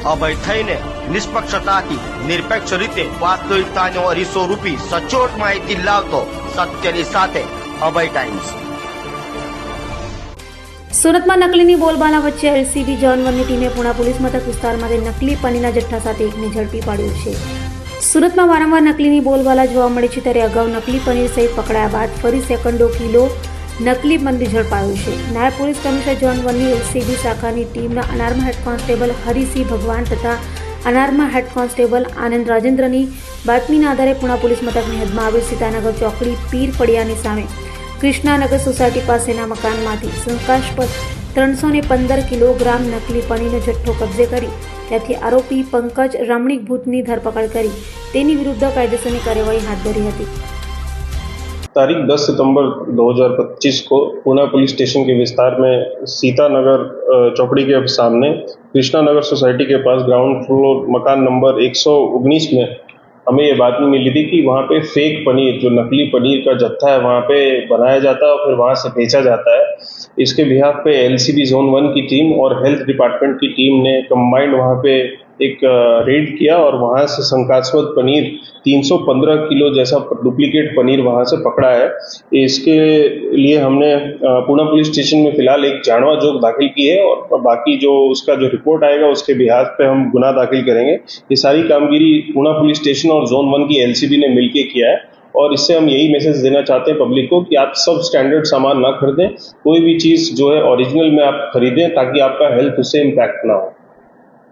અભય થઈને નિષ્પક્ષતાથી નિરપેક્ષ રીતે વાસ્તવિકતાનો અરીસો રૂપી સચોટ માહિતી લાવતો સત્યની સાથે અભય ટાઈમ્સ। સુરતમાં નકલીની બોલબાલા વચ્ચે એલસીબી ઝોન 1ની ટીમે પુણા પોલીસ મથક વિસ્તારમાંથી નકલી પનીરના જથ્થા સાથે એકને ઝડપી પાડ્યો છે। સુરતમાં વારંવાર નકલીની બોલબાલા જોવા મળે છે, ત્યારે અગાઉ નકલી પનીર સહિત પકડાયા બાદ ફરી સેકન્ડો કિલો નકલી પનીર ઝડપાયું છે। નાયબ પોલીસ કમિશનર ઝોન 1ની એલસીબી શાખાની ટીમના અનારમાં હેડ કોન્સ્ટેબલ હરિસિંહ ભગવાન તથા અનારમાં હેડ કોન્સ્ટેબલ આનંદ રાજેન્દ્રની બાતમીના આધારે પુણા પોલીસ મથકની હદમાં આવેલ સીતાનગર ચોકડી પીર ફળિયાની સામે કૃષ્ણાનગર સોસાયટી પાસેના મકાનમાંથી શંકાસ્પદ 315 કિલોગ્રામ નકલી પનીરનો જથ્થો કબજે કરી ત્યાંથી આરોપી પંકજ રમણીક ભૂતની ધરપકડ કરી તેની વિરુદ્ધ કાયદેસરની કાર્યવાही हाथ धरी હતી। तारीख 10 सितंबर 2025 को पुणे पुलिस स्टेशन के विस्तार में सीतानगर चौकड़ी के सामने कृष्णानगर सोसाइटी के पास ग्राउंड फ्लोर मकान नंबर 119 में हमें ये बात मिली थी कि वहाँ पे फेक पनीर, जो नकली पनीर का जत्था है, वहाँ पे बनाया जाता है और फिर वहाँ से बेचा जाता है। इसके बिहाफ पे एलसीबी जोन 1 की टीम और हेल्थ डिपार्टमेंट की टीम ने कंबाइंड वहाँ पे एक रेड किया और वहाँ से शंकास्पद पनीर 315 किलो जैसा डुप्लीकेट पनीर वहाँ से पकड़ा है। इसके लिए हमने पुणे पुलिस स्टेशन में फिलहाल एक जानवा जोग दाखिल की है और बाकी जो उसका जो रिपोर्ट आएगा उसके बिहाफ पे हम गुना दाखिल करेंगे। ये सारी कामगिरी पुणे पुलिस स्टेशन और जोन 1 की एलसीबी ने मिलकर किया है और इससे हम यही मैसेज देना चाहते हैं पब्लिक को कि आप सब स्टैंडर्ड सामान ना खरीदें, कोई भी चीज़ जो है ओरिजिनल में आप खरीदें ताकि आपका हेल्थ उससे इम्पैक्ट ना हो।